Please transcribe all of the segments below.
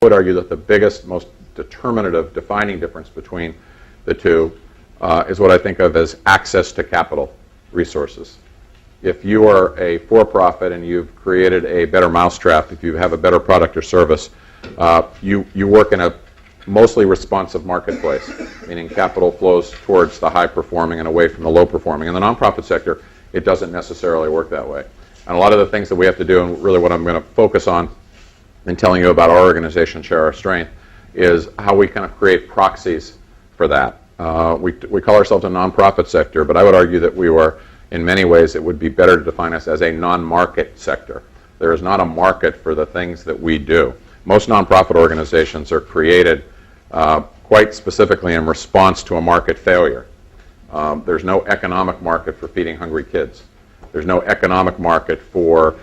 would argue that the biggest, most determinative, defining difference between the two is what I think of as access to capital resources. If you are a for-profit and you've created a better mousetrap, if you have a better product or service, you work in a mostly responsive marketplace, meaning capital flows towards the high-performing and away from the low-performing. In the nonprofit sector, it doesn't necessarily work that way. And a lot of the things that we have to do, and really what I'm going to focus on in telling you about our organization, Share Our Strength, is how we kind of create proxies for that. We call ourselves a nonprofit sector, but I would argue that we were, in many ways, it would be better to define us as a non-market sector. There is not a market for the things that we do. Most nonprofit organizations are created quite specifically in response to a market failure. There's no economic market for feeding hungry kids. There's no economic market for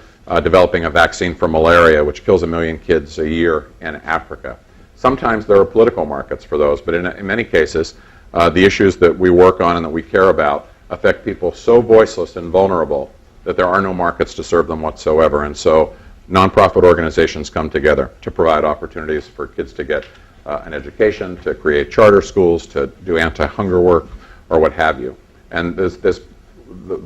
developing a vaccine for malaria, which kills 1 million kids a year in Africa. Sometimes there are political markets for those, but in many cases, the issues that we work on and that we care about affect people so voiceless and vulnerable that there are no markets to serve them whatsoever. And so nonprofit organizations come together to provide opportunities for kids to get an education, to create charter schools, to do anti-hunger work, or what have you. And the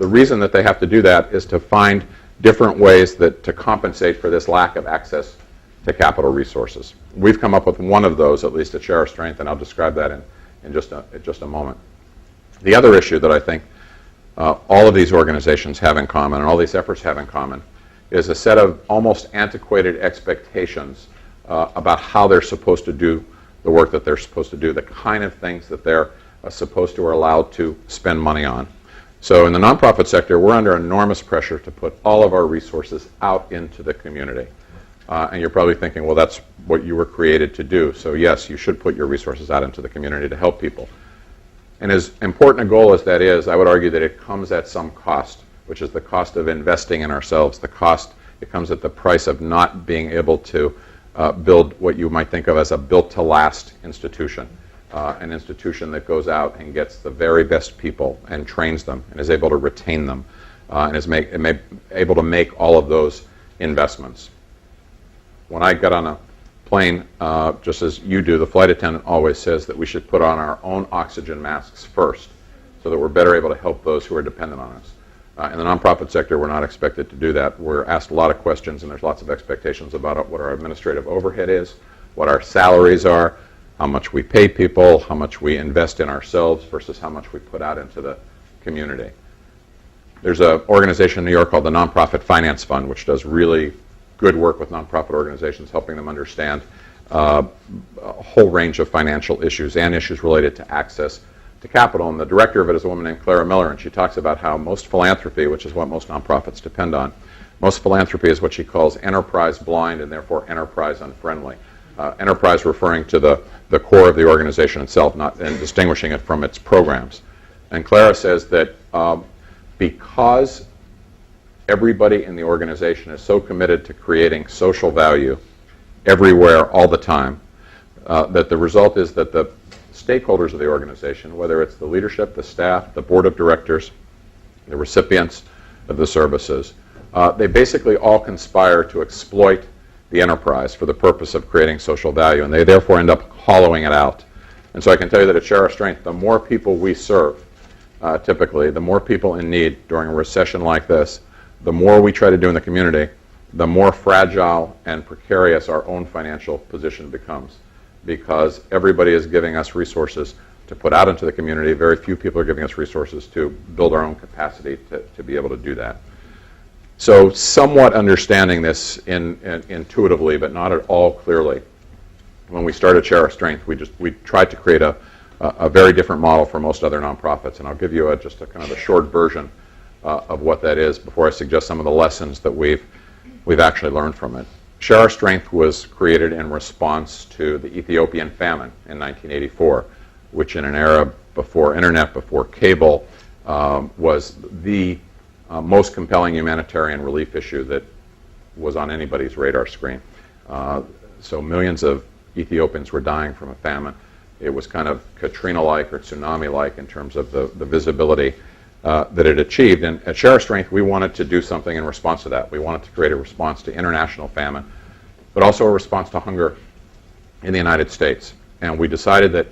reason that they have to do that is to find different ways to compensate for this lack of access to capital resources. We've come up with one of those, at least at Share Our Strength, and I'll describe that in just a moment. The other issue that I think all of these organizations have in common, and all these efforts have in common, is a set of almost antiquated expectations about how they're supposed to do the work that they're supposed to do, the kind of things that they're supposed to or allowed to spend money on. So in the nonprofit sector, we're under enormous pressure to put all of our resources out into the community. And you're probably thinking, well, that's what you were created to do. So yes, you should put your resources out into the community to help people. And as important a goal as that is, I would argue that it comes at some cost, which is the cost of investing in ourselves. It comes at the price of not being able to build what you might think of as a built-to-last institution. An institution that goes out and gets the very best people and trains them and is able to retain them and is able to make all of those investments. When I got on a plane, just as you do, the flight attendant always says that we should put on our own oxygen masks first so that we're better able to help those who are dependent on us. In the nonprofit sector, we're not expected to do that. We're asked a lot of questions, and there's lots of expectations about what our administrative overhead is, what our salaries are, how much we pay people, how much we invest in ourselves versus how much we put out into the community. There's an organization in New York called the Nonprofit Finance Fund, which does really good work with nonprofit organizations, helping them understand a whole range of financial issues and issues related to access to capital. And the director of it is a woman named Clara Miller, and she talks about how most philanthropy, which is what most nonprofits depend on, most philanthropy is what she calls enterprise blind and therefore enterprise unfriendly. Enterprise referring to the core of the organization itself, and distinguishing it from its programs. And Clara says that because everybody in the organization is so committed to creating social value everywhere, all the time, that the result is that the stakeholders of the organization, whether it's the leadership, the staff, the board of directors, the recipients of the services, they basically all conspire to exploit the enterprise for the purpose of creating social value, and they therefore end up hollowing it out. And so I can tell you that at Share Our Strength, the more people we serve, typically, the more people in need during a recession like this, the more we try to do in the community, the more fragile and precarious our own financial position becomes, because everybody is giving us resources to put out into the community. Very few people are giving us resources to build our own capacity to be able to do that. So somewhat understanding this intuitively, but not at all clearly, when we started Share Our Strength, we tried to create a very different model for most other nonprofits, and I'll give you just a kind of a short version of what that is before I suggest some of the lessons that we've actually learned from it. Share Our Strength was created in response to the Ethiopian famine in 1984, which in an era before internet, before cable, was the most compelling humanitarian relief issue that was on anybody's radar screen. So millions of Ethiopians were dying from a famine. It was kind of Katrina-like or tsunami-like in terms of the visibility that it achieved. And at Share Our Strength, we wanted to do something in response to that. We wanted to create a response to international famine, but also a response to hunger in the United States. And we decided that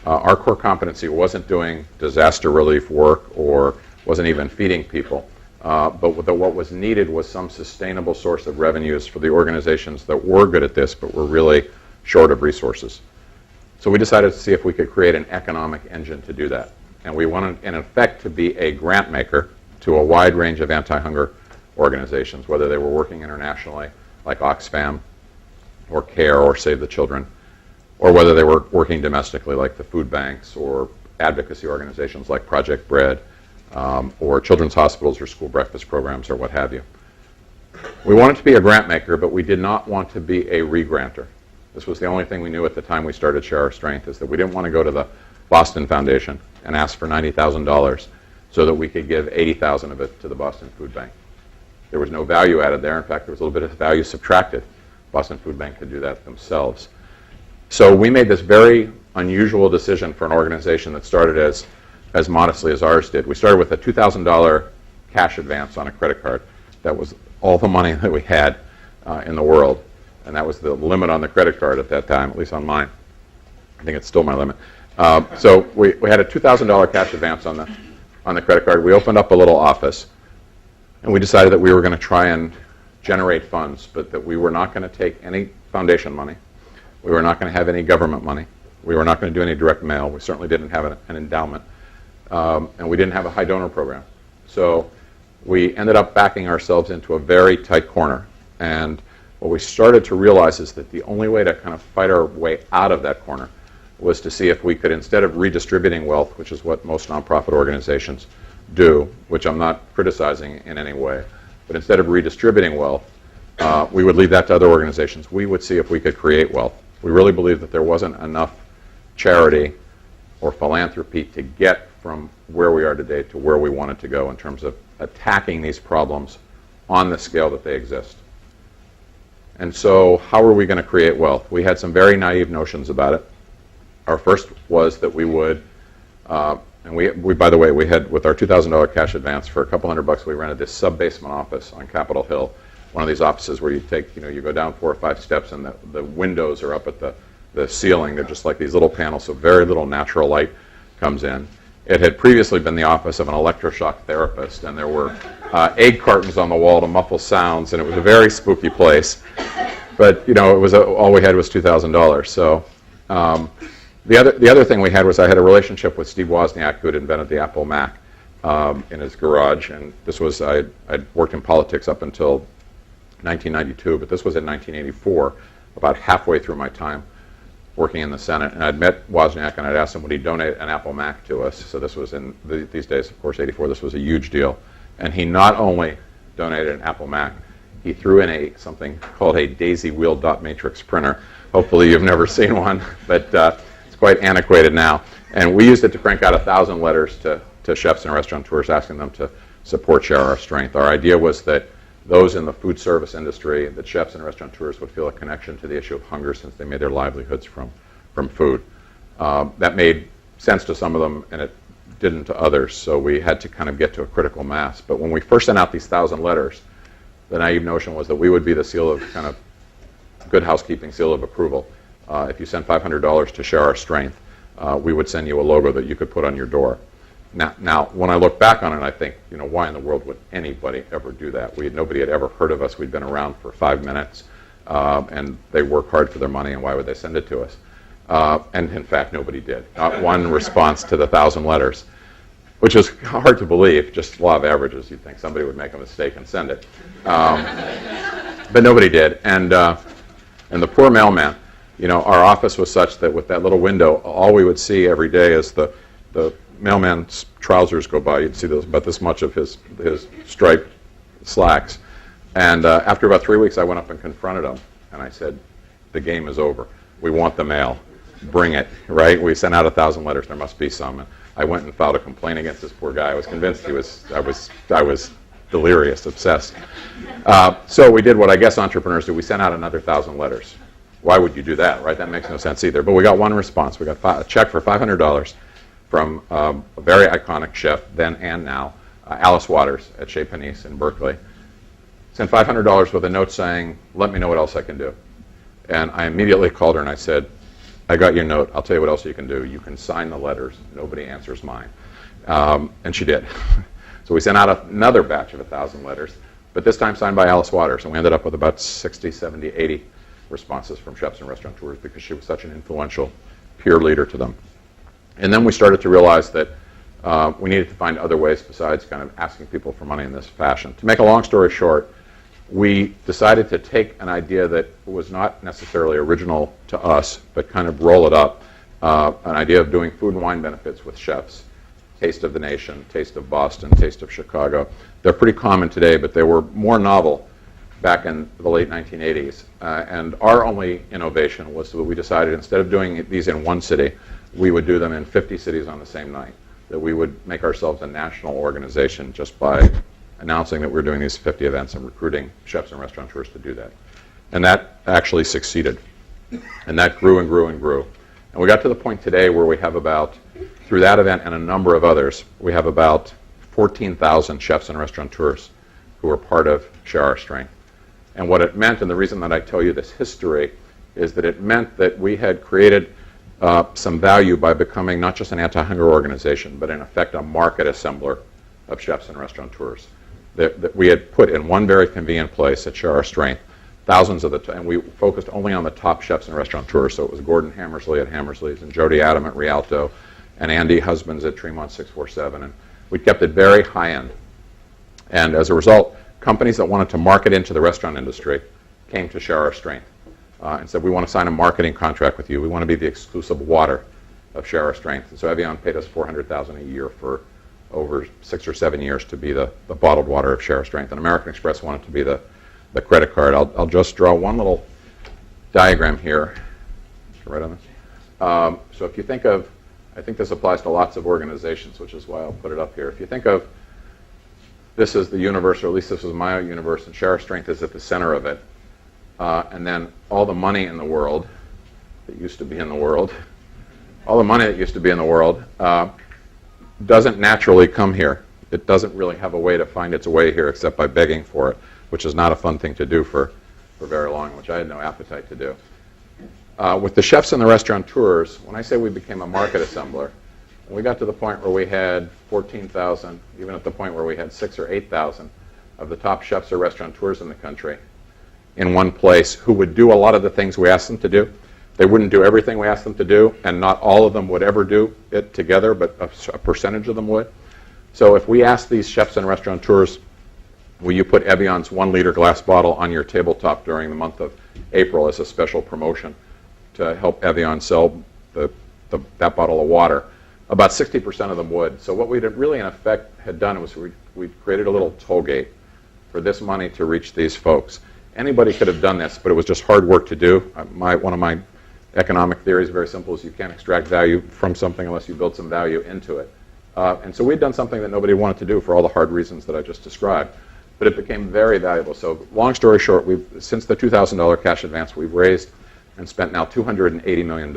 our core competency wasn't doing disaster relief work or wasn't even feeding people, but what was needed was some sustainable source of revenues for the organizations that were good at this but were really short of resources. So we decided to see if we could create an economic engine to do that. And we wanted, in effect, to be a grant maker to a wide range of anti-hunger organizations, whether they were working internationally, like Oxfam, or CARE, or Save the Children, or whether they were working domestically, like the food banks, or advocacy organizations like Project Bread, or children's hospitals, or school breakfast programs, or what have you. We wanted to be a grant maker, but we did not want to be a re-granter. This was the only thing we knew at the time we started Share Our Strength, is that we didn't want to go to the Boston Foundation and ask for $90,000 so that we could give $80,000 of it to the Boston Food Bank. There was no value added there. In fact, there was a little bit of value subtracted. Boston Food Bank could do that themselves. So we made this very unusual decision for an organization that started as modestly as ours did. We started with a $2,000 cash advance on a credit card. That was all the money that we had in the world. And that was the limit on the credit card at that time, at least on mine. I think it's still my limit. So we had a $2,000 cash advance on the credit card. We opened up a little office, and we decided that we were going to try and generate funds, but that we were not going to take any foundation money. We were not going to have any government money. We were not going to do any direct mail. We certainly didn't have an endowment. And we didn't have a high donor program. So we ended up backing ourselves into a very tight corner. And what we started to realize is that the only way to kind of fight our way out of that corner was to see if we could, instead of redistributing wealth, which is what most nonprofit organizations do, which I'm not criticizing in any way, but instead of redistributing wealth, we would leave that to other organizations. We would see if we could create wealth. We really believed that there wasn't enough charity or philanthropy to get from where we are today to where we wanted to go in terms of attacking these problems on the scale that they exist. And so how are we going to create wealth? We had some very naive notions about it. Our first was that we would, and we by the way, we had, with our $2,000 cash advance, for a couple $100, we rented this sub-basement office on Capitol Hill, one of these offices where you take, you go down 4 or 5 steps and the windows are up at the ceiling. They're just like these little panels, so very little natural light comes in. It had previously been the office of an electroshock therapist, and there were egg cartons on the wall to muffle sounds, and it was a very spooky place. But it was all we had was $2,000. So the other thing we had was I had a relationship with Steve Wozniak, who had invented the Apple Mac in his garage, and this was I'd worked in politics up until 1992, but this was in 1984, about halfway through my time working in the Senate, and I'd met Wozniak and I'd asked him would he donate an Apple Mac to us. So this was in these days, of course, 84, this was a huge deal. And he not only donated an Apple Mac, he threw in something called a daisy wheel dot matrix printer. Hopefully you've never seen one, but it's quite antiquated now. And we used it to crank out 1,000 letters to chefs and restaurateurs asking them to support Share Our Strength. Our idea was that those in the food service industry, that chefs and restaurateurs would feel a connection to the issue of hunger since they made their livelihoods from food. That made sense to some of them, and it didn't to others, so we had to kind of get to a critical mass. But when we first sent out these 1,000 letters, the naive notion was that we would be the seal of kind of good housekeeping, seal of approval. If you sent $500 to Share Our Strength, we would send you a logo that you could put on your door. Now, when I look back on it, I think, why in the world would anybody ever do that? Nobody had ever heard of us. We'd been around for 5 minutes, and they work hard for their money, and why would they send it to us? And in fact, nobody did. Not one response to the 1,000 letters, which is hard to believe. Just law of averages, you'd think somebody would make a mistake and send it. But nobody did. And the poor mailman, our office was such that with that little window, all we would see every day is the mailman's trousers go by. You'd see about this much of his striped slacks. And after about 3 weeks, I went up and confronted him, and I said, the game is over. We want the mail. Bring it, right? We sent out 1,000 letters. There must be some. And I went and filed a complaint against this poor guy. I was convinced I was delirious, obsessed. So we did what I guess entrepreneurs do. We sent out another 1,000 letters. Why would you do that, right? That makes no sense either. But we got one response. We got a check for $500 from a very iconic chef, then and now, Alice Waters at Chez Panisse in Berkeley. Sent $500 with a note saying, let me know what else I can do. And I immediately called her and I said, I got your note. I'll tell you what else you can do. You can sign the letters. Nobody answers mine. And she did. So we sent out another batch of 1,000 letters, but this time signed by Alice Waters. And we ended up with about 60, 70, 80 responses from chefs and restaurateurs because she was such an influential peer leader to them. And then we started to realize that we needed to find other ways besides kind of asking people for money in this fashion. To make a long story short, we decided to take an idea that was not necessarily original to us, but kind of roll it up, an idea of doing food and wine benefits with chefs. Taste of the Nation, Taste of Boston, Taste of Chicago. They're pretty common today, but they were more novel back in the late 1980s. And our only innovation was that we decided instead of doing these in one city, we would do them in 50 cities on the same night, that we would make ourselves a national organization just by announcing that we're doing these 50 events and recruiting chefs and restaurateurs to do that. And that actually succeeded. And that grew and grew and grew. And we got to the point today where we have about, through that event and a number of others, we have about 14,000 chefs and restaurateurs who are part of Share Our Strength. And what it meant, and the reason that I tell you this history, is that it meant that we had created some value by becoming not just an anti-hunger organization, but in effect a market assembler of chefs and restaurateurs. That we had put in one very convenient place at Share Our Strength, thousands of and we focused only on the top chefs and restaurateurs. So it was Gordon Hammersley at Hammersley's, and Jody Adam at Rialto, and Andy Husbands at Tremont 647, and we kept it very high end. And as a result, companies that wanted to market into the restaurant industry came to Share Our Strength and said, we want to sign a marketing contract with you. We want to be the exclusive water of Share Our Strength. And so Evian paid us $400,000 a year for over 6 or 7 years to be the bottled water of Share Our Strength. And American Express wanted to be the credit card. I'll just draw one little diagram here. Right on this. So if you think of, I think this applies to lots of organizations, which is why I'll put it up here. If you think of, this is the universe, or at least this is my universe, and Share Our Strength is at the center of it. And then all the money in the world that used to be in the world, all the money that used to be in the world doesn't naturally come here. It doesn't really have a way to find its way here except by begging for it, which is not a fun thing to do for very long, which I had no appetite to do. With the chefs and the restaurateurs, when I say we became a market assembler, when we got to the point where we had 14,000, even at the point where we had 6,000 or 8,000 of the top chefs or restaurateurs in the country in one place who would do a lot of the things we asked them to do. They wouldn't do everything we asked them to do, and not all of them would ever do it together, but a percentage of them would. So if we asked these chefs and restaurateurs, will you put Evian's 1-liter glass bottle on your tabletop during the month of April as a special promotion to help Evian sell that bottle of water, about 60% of them would. So what we really in effect had done was we created a little toll gate for this money to reach these folks. Anybody could have done this, but it was just hard work to do. One of my economic theory is very simple: is you can't extract value from something unless you build some value into it. And so we'd done something that nobody wanted to do for all the hard reasons that I just described. But it became very valuable. So long story short, since the $2,000 cash advance, we've raised and spent now $280 million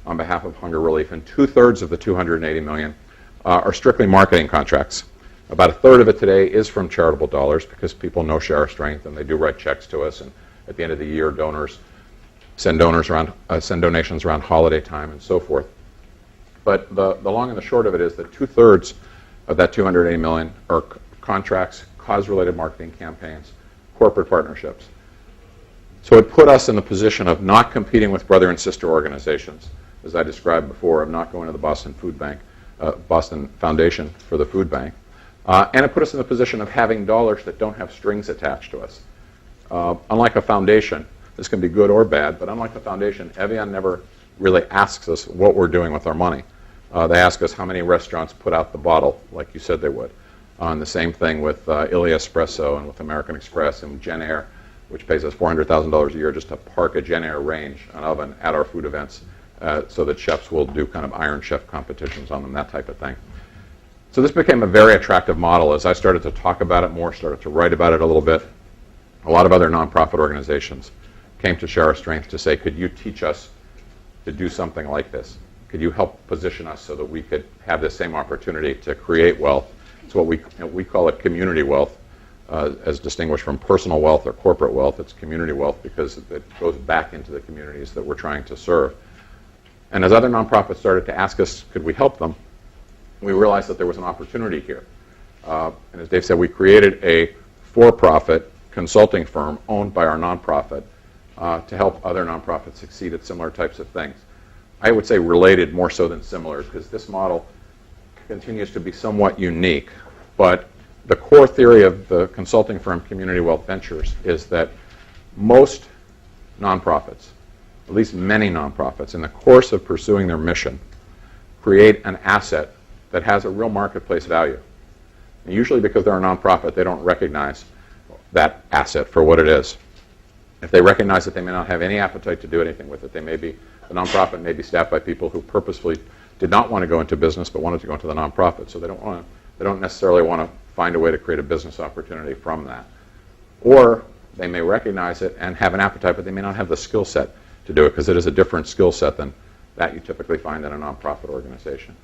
on behalf of hunger relief. And 2/3 of the $280 million are strictly marketing contracts. About 1/3 of it today is from charitable dollars because people know Share Our Strength and they do write checks to us. And at the end of the year, donors send donations around holiday time and so forth. But the long and the short of it is that 2/3 of that $280 million are contracts, cause-related marketing campaigns, corporate partnerships. So it put us in the position of not competing with brother and sister organizations, as I described before, of not going to the Boston Food Bank, Boston Foundation for the Food Bank. And it put us in the position of having dollars that don't have strings attached to us. Unlike a foundation, this can be good or bad, but unlike a foundation, Evian never really asks us what we're doing with our money. They ask us how many restaurants put out the bottle, like you said they would. And the same thing with Ilya Espresso and with American Express and Jen Air, which pays us $400,000 a year just to park a Jen Air range, an oven, at our food events so that chefs will do kind of Iron Chef competitions on them, that type of thing. So this became a very attractive model. As I started to talk about it more, started to write about it a little bit, a lot of other nonprofit organizations came to Share Our Strength to say, could you teach us to do something like this? Could you help position us so that we could have the same opportunity to create wealth? It's what we call it community wealth, as distinguished from personal wealth or corporate wealth. It's community wealth because it goes back into the communities that we're trying to serve. And as other nonprofits started to ask us, could we help them, we realized that there was an opportunity here. And as Dave said, we created a for-profit consulting firm owned by our nonprofit to help other nonprofits succeed at similar types of things. I would say related more so than similar, because this model continues to be somewhat unique. But the core theory of the consulting firm Community Wealth Ventures is that most nonprofits, at least many nonprofits, in the course of pursuing their mission, create an asset that has a real marketplace value. And usually because they're a nonprofit, they don't recognize that asset for what it is. If they recognize that they may not have any appetite to do anything with it, the nonprofit may be staffed by people who purposefully did not want to go into business but wanted to go into the nonprofit. So they don't necessarily want to find a way to create a business opportunity from that. Or they may recognize it and have an appetite, but they may not have the skill set to do it, because it is a different skill set than that you typically find in a nonprofit organization.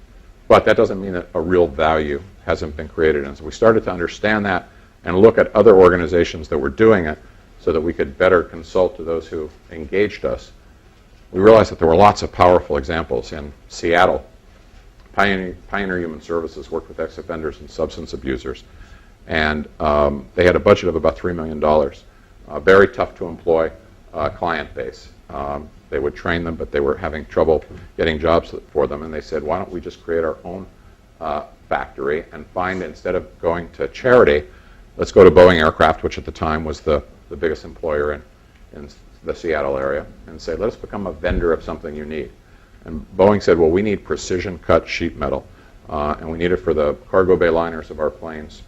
But that doesn't mean that a real value hasn't been created. And so we started to understand that and look at other organizations that were doing it so that we could better consult to those who engaged us. We realized that there were lots of powerful examples. In Seattle, Pioneer Human Services worked with ex-offenders and substance abusers. And they had a budget of about $3 million. Very tough to employ client base. They would train them, but they were having trouble getting jobs for them. And they said, why don't we just create our own factory and find, instead of going to charity, let's go to Boeing Aircraft, which at the time was the biggest employer in the Seattle area, and say, let us become a vendor of something you need. And Boeing said, well, we need precision cut sheet metal, and we need it for the cargo bay liners of our planes,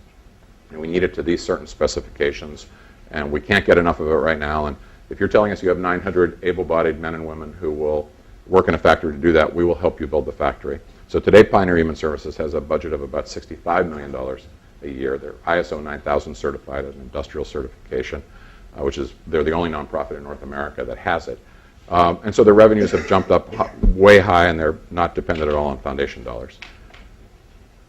and we need it to these certain specifications, and we can't get enough of it right now. And if you're telling us you have 900 able-bodied men and women who will work in a factory to do that, we will help you build the factory. So today, Pioneer Human Services has a budget of about $65 million a year. They're ISO 9000 certified as an industrial certification, which is, they're the only nonprofit in North America that has it. And so their revenues have jumped up way high, and they're not dependent at all on foundation dollars.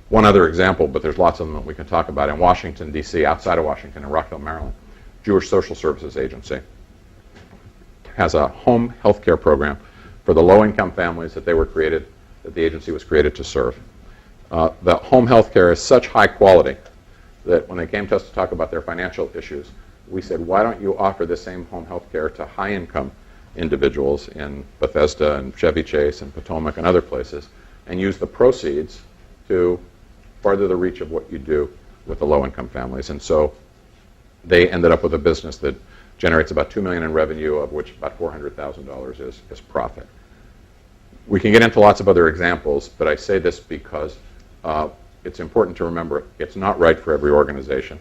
One other example, but there's lots of them that we can talk about. In Washington, D.C., outside of Washington, in Rockville, Maryland, Jewish Social Services Agency has a home health care program for the low-income families that the agency was created to serve. The home health care is such high quality that when they came to us to talk about their financial issues, we said, why don't you offer the same home health care to high-income individuals in Bethesda and Chevy Chase and Potomac and other places, and use the proceeds to further the reach of what you do with the low-income families. And so they ended up with a business that generates about $2 million in revenue, of which about $400,000 is profit. We can get into lots of other examples, but I say this because it's important to remember it's not right for every organization.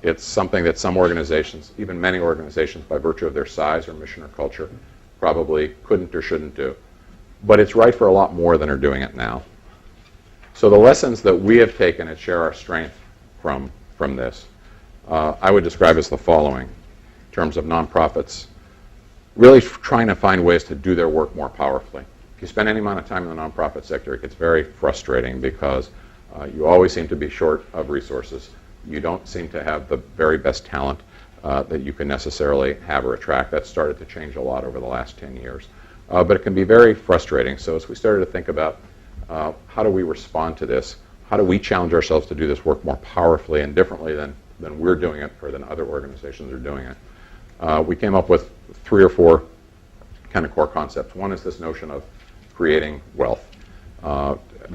It's something that some organizations, even many organizations, by virtue of their size or mission or culture, probably couldn't or shouldn't do. But it's right for a lot more than are doing it now. So the lessons that we have taken and share our strength from this, I would describe as the following, in terms of nonprofits, really trying to find ways to do their work more powerfully. If you spend any amount of time in the nonprofit sector, it gets very frustrating because you always seem to be short of resources. You don't seem to have the very best talent that you can necessarily have or attract. That's started to change a lot over the last 10 years. But it can be very frustrating. So as we started to think about how do we respond to this, how do we challenge ourselves to do this work more powerfully and differently than we're doing it or than other organizations are doing it, we came up with 3 or 4 kind of core concepts. One is this notion of creating wealth,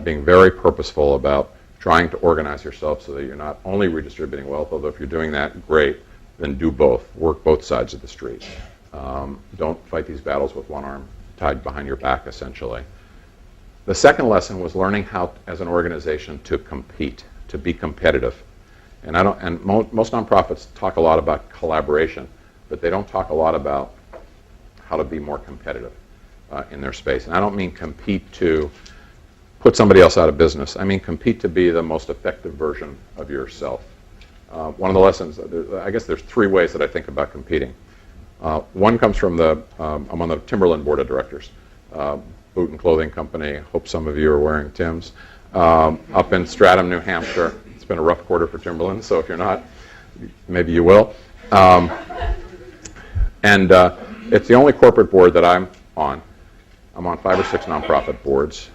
being very purposeful about trying to organize yourself so that you're not only redistributing wealth, although if you're doing that, great, then do both. Work both sides of the street. Don't fight these battles with one arm tied behind your back, essentially. The second lesson was learning how, as an organization, to compete, to be competitive. And most nonprofits talk a lot about collaboration, but they don't talk a lot about how to be more competitive in their space. And I don't mean compete to put somebody else out of business. I mean compete to be the most effective version of yourself. One of the lessons, I guess there's 3 ways that I think about competing. One comes from I'm on the Timberland board of directors, boot and clothing company. Hope some of you are wearing Timbs. Up in Stratham, New Hampshire. It's been a rough quarter for Timberland, so if you're not, maybe you will. And it's the only corporate board that I'm on I'm on 5 or 6 nonprofit boards,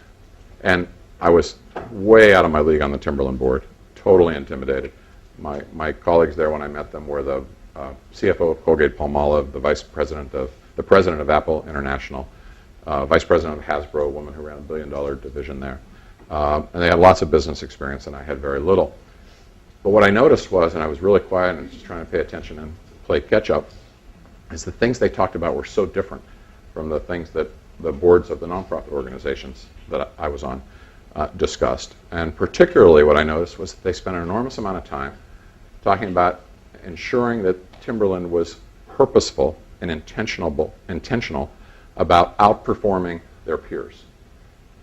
and I was way out of my league on the Timberland board, totally intimidated. My colleagues there, when I met them, were the CFO of Colgate-Palmolive, the president of Apple International, vice president of Hasbro, a woman who ran a $1 billion division there. And they had lots of business experience, and I had very little. But what I noticed was, and I was really quiet and just trying to pay attention and play catch-up, is the things they talked about were so different from the things that the boards of the nonprofit organizations that I was on discussed. And particularly what I noticed was that they spent an enormous amount of time talking about ensuring that Timberland was purposeful and intentional about outperforming their peers.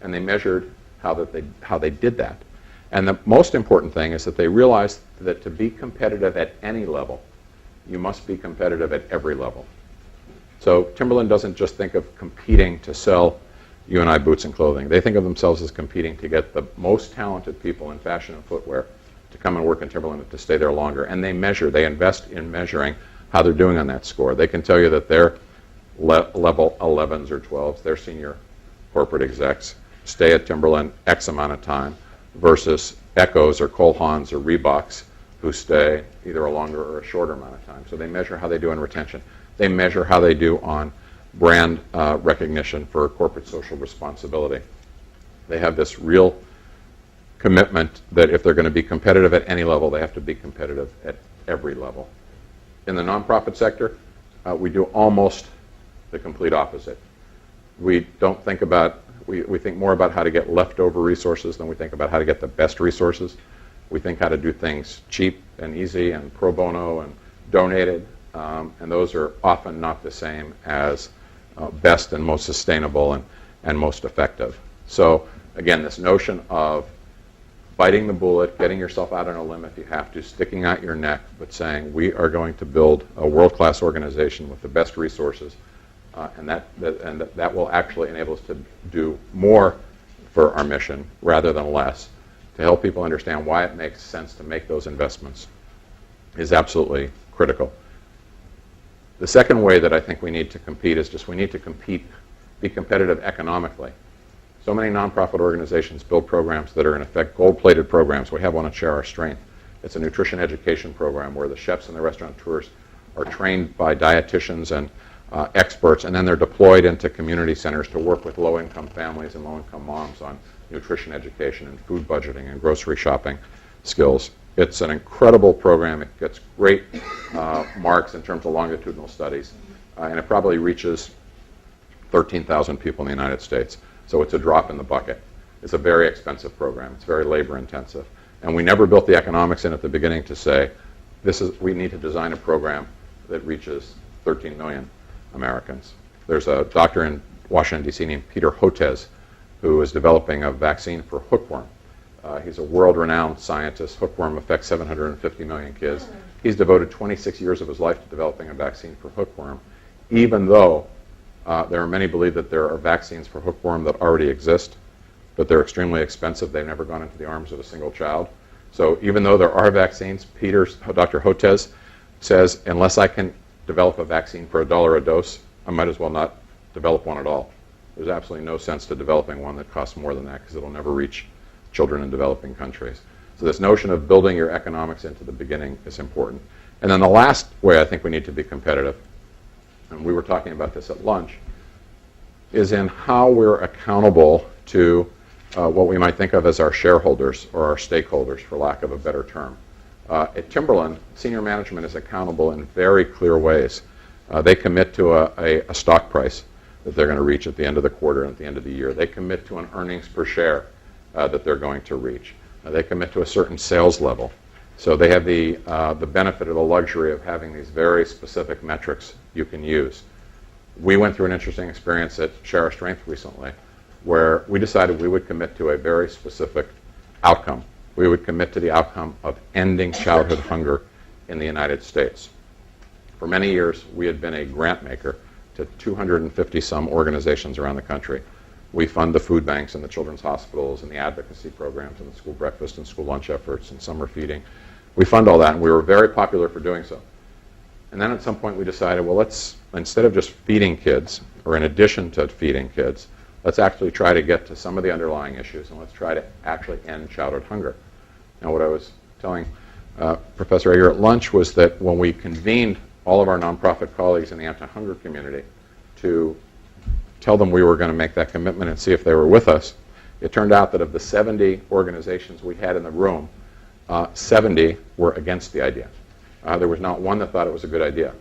And they measured how they did that. And the most important thing is that they realized that to be competitive at any level, you must be competitive at every level. So Timberland doesn't just think of competing to sell you and I boots and clothing. They think of themselves as competing to get the most talented people in fashion and footwear to come and work in Timberland and to stay there longer. And they invest in measuring how they're doing on that score. They can tell you that their level 11s or 12s, their senior corporate execs, stay at Timberland X amount of time versus Echoes or Cole Haans or Reeboks who stay either a longer or a shorter amount of time. So they measure how they do in retention. They measure how they do on brand recognition for corporate social responsibility. They have this real commitment that if they're going to be competitive at any level, they have to be competitive at every level. In the nonprofit sector, we do almost the complete opposite. We don't think about, we think more about how to get leftover resources than we think about how to get the best resources. We think how to do things cheap and easy and pro bono and donated, and those are often not the same as best and most sustainable and most effective. So again, this notion of biting the bullet, getting yourself out on a limb if you have to, sticking out your neck, but saying we are going to build a world-class organization with the best resources, and that will actually enable us to do more for our mission rather than less, to help people understand why it makes sense to make those investments is absolutely critical. The second way that I think we need to compete is just we need to be competitive economically. So many nonprofit organizations build programs that are in effect gold-plated programs. We have one at Share Our Strength. It's a nutrition education program where the chefs and the restaurateurs are trained by dietitians and experts, and then they're deployed into community centers to work with low-income families and low-income moms on nutrition education and food budgeting and grocery shopping skills. It's an incredible program. It gets great marks in terms of longitudinal studies, and it probably reaches 13,000 people in the United States. So it's a drop in the bucket. It's a very expensive program. It's very labor intensive. And we never built the economics in at the beginning to say, we need to design a program that reaches 13 million Americans. There's a doctor in Washington, D.C. named Peter Hotez who is developing a vaccine for hookworm. He's a world-renowned scientist. Hookworm affects 750 million kids. He's devoted 26 years of his life to developing a vaccine for hookworm, even though there are many believe that there are vaccines for hookworm that already exist, but they're extremely expensive. They've never gone into the arms of a single child. So even though there are vaccines, Dr. Hotez says, unless I can develop a vaccine for $1 a dose, I might as well not develop one at all. There's absolutely no sense to developing one that costs more than that because it'll never reach children in developing countries. So this notion of building your economics into the beginning is important. And then the last way I think we need to be competitive, and we were talking about this at lunch, is in how we're accountable to what we might think of as our shareholders or our stakeholders, for lack of a better term. At Timberland, senior management is accountable in very clear ways. They commit to a stock price that they're going to reach at the end of the quarter and at the end of the year. They commit to an earnings per share that they're going to reach. They commit to a certain sales level. So they have the benefit or the luxury of having these very specific metrics you can use. We went through an interesting experience at Share Our Strength recently where we decided we would commit to a very specific outcome. We would commit to the outcome of ending childhood hunger in the United States. For many years, we had been a grant maker to 250-some organizations around the country. We fund the food banks and the children's hospitals and the advocacy programs and the school breakfast and school lunch efforts and summer feeding. We fund all that, and we were very popular for doing so. And then at some point we decided, well, instead of just feeding kids, or in addition to feeding kids, let's actually try to get to some of the underlying issues, and let's try to actually end childhood hunger. Now, what I was telling Professor Ayer at lunch was that when we convened all of our nonprofit colleagues in the anti-hunger community to tell them we were going to make that commitment and see if they were with us, it turned out that of the 70 organizations we had in the room, 70 were against the idea. There was not one that thought it was a good idea.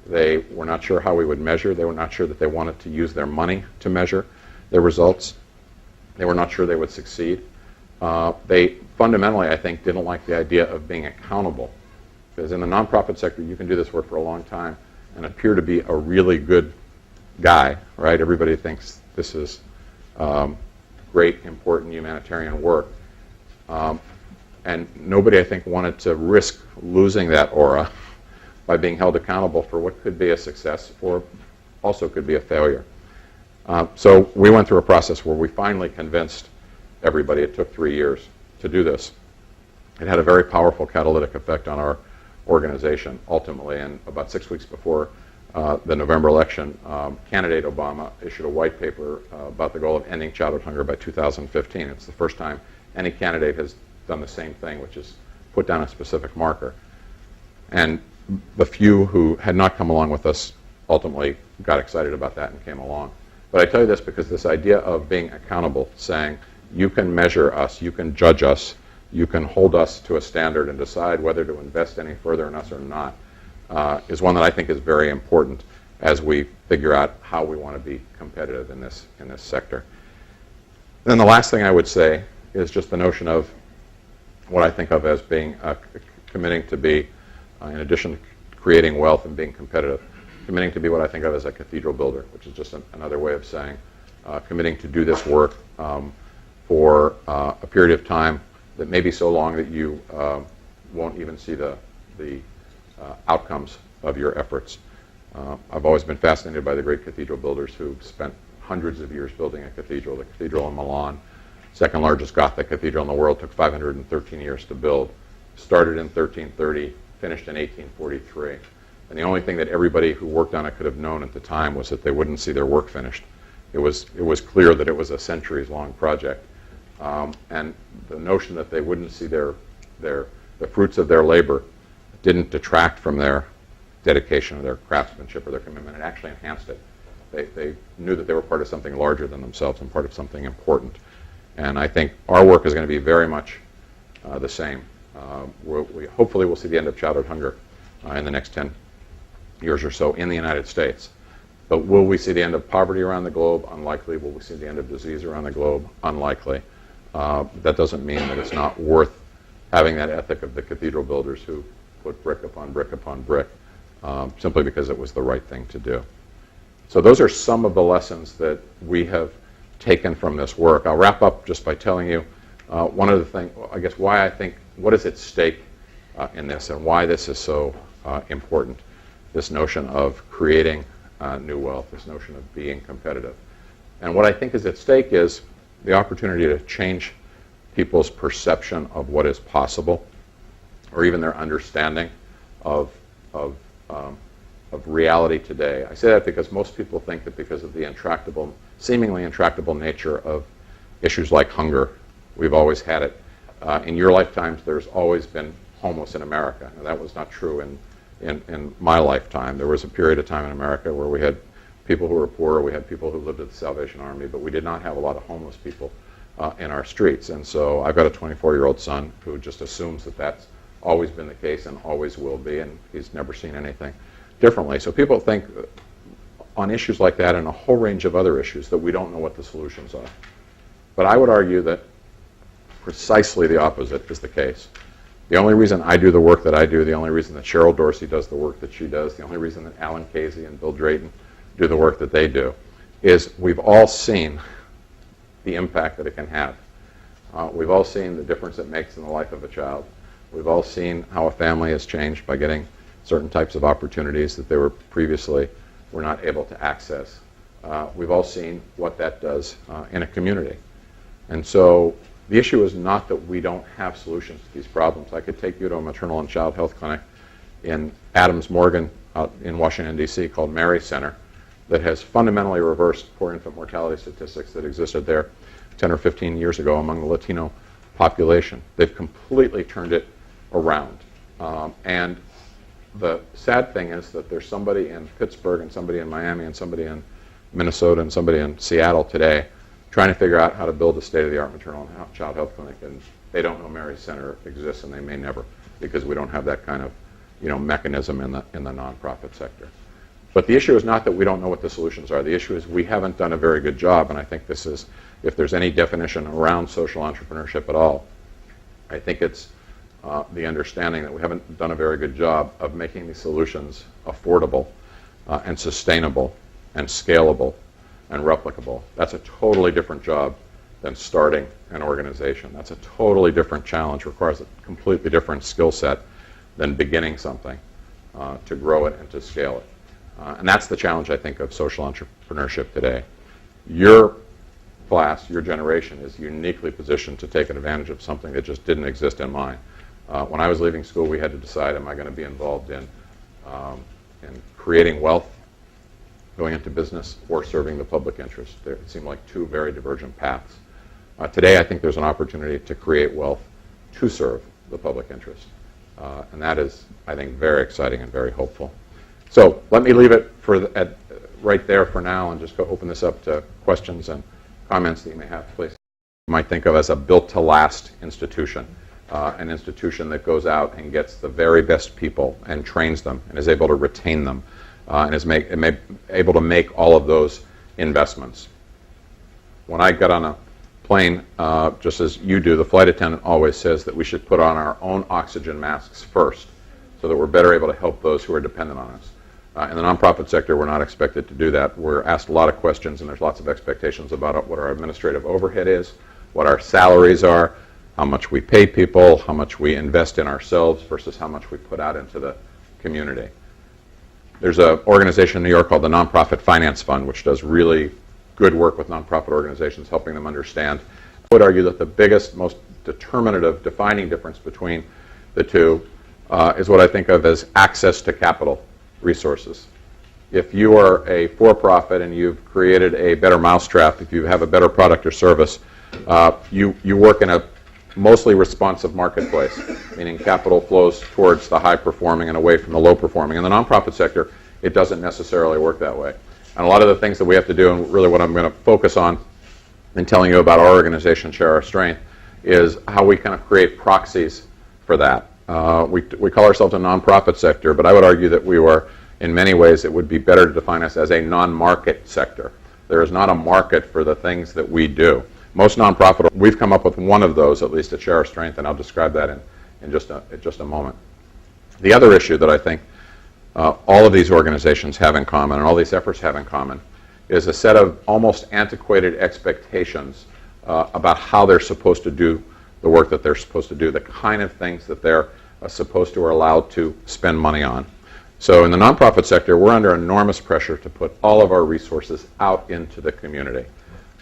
They were not sure how we would measure. They were not sure that they wanted to use their money to measure their results. They were not sure they would succeed. They fundamentally, I think, didn't like the idea of being accountable. Because in the nonprofit sector, you can do this work for a long time and appear to be a really good guy, right? Everybody thinks this is great, important humanitarian work. And nobody, I think, wanted to risk losing that aura by being held accountable for what could be a success or also could be a failure. So we went through a process where we finally convinced everybody. It took 3 years to do this. It had a very powerful catalytic effect on our organization, ultimately. And about 6 weeks before the November election, candidate Obama issued a white paper about the goal of ending childhood hunger by 2015. It's the first time any candidate has done the same thing, which is put down a specific marker. And the few who had not come along with us ultimately got excited about that and came along. But I tell you this because this idea of being accountable, saying you can measure us, you can judge us, you can hold us to a standard and decide whether to invest any further in us or not, is one that I think is very important as we figure out how we want to be competitive in this sector. Then the last thing I would say is just the notion of what I think of as being committing to be, in addition to creating wealth and being competitive, committing to be what I think of as a cathedral builder, which is just another way of saying committing to do this work for a period of time that may be so long that you won't even see the outcomes of your efforts. I've always been fascinated by the great cathedral builders who spent hundreds of years building a cathedral. The cathedral in Milan, second largest Gothic cathedral in the world, took 513 years to build. Started in 1330, finished in 1843. And the only thing that everybody who worked on it could have known at the time was that they wouldn't see their work finished. It was clear that it was a centuries-long project. And the notion that they wouldn't see the fruits of their labor didn't detract from their dedication or their craftsmanship or their commitment. It actually enhanced it. They knew that they were part of something larger than themselves and part of something important. And I think our work is going to be very much the same. We hopefully will see the end of childhood hunger in the next 10 years or so in the United States. But will we see the end of poverty around the globe? Unlikely. Will we see the end of disease around the globe? Unlikely. That doesn't mean that it's not worth having that ethic of the cathedral builders who put brick upon brick upon brick simply because it was the right thing to do. So those are some of the lessons that we have taken from this work. I'll wrap up just by telling you one of the things, I guess, why I think, what is at stake in this and why this is so important, this notion of creating new wealth, this notion of being competitive. And what I think is at stake is the opportunity to change people's perception of what is possible, or even their understanding of reality today. I say that because most people think that because of the seemingly intractable nature of issues like hunger, we've always had it. In your lifetimes, there's always been homeless in America. Now, that was not true in my lifetime. There was a period of time in America where we had people who were poor, we had people who lived at the Salvation Army, but we did not have a lot of homeless people in our streets. And so I've got a 24-year-old son who just assumes that that's always been the case and always will be, and he's never seen anything differently. So people think on issues like that and a whole range of other issues that we don't know what the solutions are. But I would argue that precisely the opposite is the case. The only reason I do the work that I do, the only reason that Cheryl Dorsey does the work that she does, the only reason that Alan Casey and Bill Drayton do the work that they do, is we've all seen the impact that it can have. We've all seen the difference it makes in the life of a child. We've all seen how a family has changed by getting certain types of opportunities that they were previously were not able to access. We've all seen what that does in a community. And so the issue is not that we don't have solutions to these problems. I could take you to a maternal and child health clinic in Adams Morgan out in Washington, D.C. called Mary Center, that has fundamentally reversed poor infant mortality statistics that existed there 10 or 15 years ago among the Latino population. They've completely turned it around. And the sad thing is that there's somebody in Pittsburgh and somebody in Miami and somebody in Minnesota and somebody in Seattle today trying to figure out how to build a state-of-the-art maternal and child health clinic, and they don't know Mary's Center exists, and they may never, because we don't have that kind of mechanism in the nonprofit sector. But the issue is not that we don't know what the solutions are. The issue is we haven't done a very good job, and I think this is, if there's any definition around social entrepreneurship at all, I think it's the understanding that we haven't done a very good job of making these solutions affordable and sustainable and scalable and replicable. That's a totally different job than starting an organization. That's a totally different challenge, requires a completely different skill set than beginning something to grow it and to scale it. And that's the challenge, I think, of social entrepreneurship today. Your class, your generation, is uniquely positioned to take advantage of something that just didn't exist in mine. When I was leaving school, we had to decide, am I going to be involved in creating wealth, going into business, or serving the public interest? It seemed like two very divergent paths. Today, I think there's an opportunity to create wealth to serve the public interest. And that is, I think, very exciting and very hopeful. So let me leave it right there for now and just go open this up to questions and comments that you may have, please. You might think of as a built-to-last institution, an institution that goes out and gets the very best people and trains them and is able to retain them and is able to make all of those investments. When I got on a plane, just as you do, the flight attendant always says that we should put on our own oxygen masks first so that we're better able to help those who are dependent on us. In the nonprofit sector, we're not expected to do that. We're asked a lot of questions, and there's lots of expectations about what our administrative overhead is, what our salaries are, how much we pay people, how much we invest in ourselves versus how much we put out into the community. There's an organization in New York called the Nonprofit Finance Fund, which does really good work with nonprofit organizations, helping them understand. I would argue that the biggest, most defining difference between the two is what I think of as access to capital resources. If you are a for-profit and you've created a better mousetrap, if you have a better product or service, you work in a mostly responsive marketplace, meaning capital flows towards the high-performing and away from the low-performing. In the nonprofit sector, it doesn't necessarily work that way. And a lot of the things that we have to do, and really what I'm going to focus on in telling you about our organization, Share Our Strength, is how we kind of create proxies for that. We call ourselves a nonprofit sector, but I would argue that we are, in many ways, it would be better to define us as a non-market sector. There is not a market for the things that we do. Most nonprofit, we've come up with one of those, at least at Share Our Strength, and I'll describe that in just a moment. The other issue that I think all of these organizations have in common, and all these efforts have in common, is a set of almost antiquated expectations about how they're supposed to do the work that they're supposed to do, the kind of things that they're supposed to or allowed to spend money on. So in the nonprofit sector, we're under enormous pressure to put all of our resources out into the community.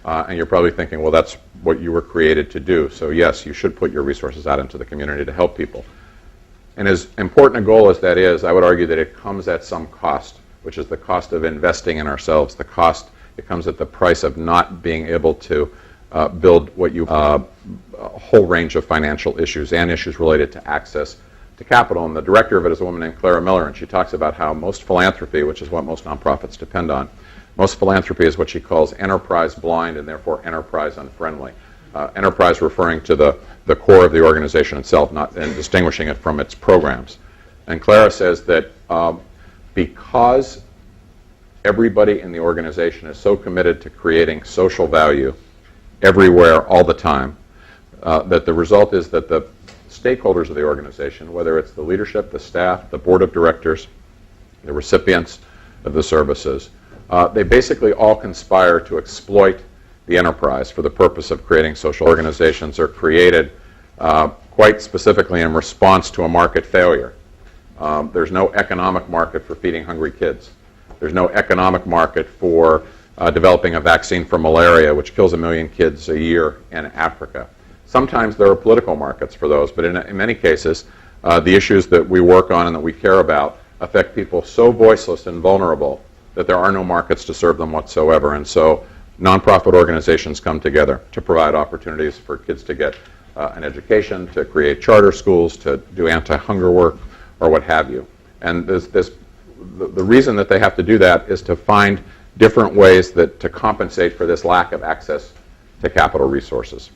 And you're probably thinking, well, that's what you were created to do. So yes, you should put your resources out into the community to help people. And as important a goal as that is, I would argue that it comes at some cost, which is the cost of investing in ourselves. The cost, it comes at the price of not being able to build what you a whole range of financial issues and issues related to access to capital. And the director of it is a woman named Clara Miller, and she talks about how most philanthropy, which is what most nonprofits depend on, most philanthropy is what she calls enterprise blind and therefore enterprise unfriendly. Enterprise referring to the core of the organization itself, and distinguishing it from its programs. And Clara says that because everybody in the organization is so committed to creating social value everywhere, all the time, that the result is that the stakeholders of the organization, whether it's the leadership, the staff, the board of directors, the recipients of the services, they basically all conspire to exploit the enterprise for the purpose of creating social. Organizations are created quite specifically in response to a market failure. There's no economic market for feeding hungry kids. There's no economic market for developing a vaccine for malaria, which kills 1 million kids a year in Africa. Sometimes there are political markets for those, but in many cases, the issues that we work on and that we care about affect people so voiceless and vulnerable that there are no markets to serve them whatsoever. And so nonprofit organizations come together to provide opportunities for kids to get an education, to create charter schools, to do anti-hunger work, or what have you. And the reason that they have to do that is to find different ways to compensate for this lack of access to capital resources.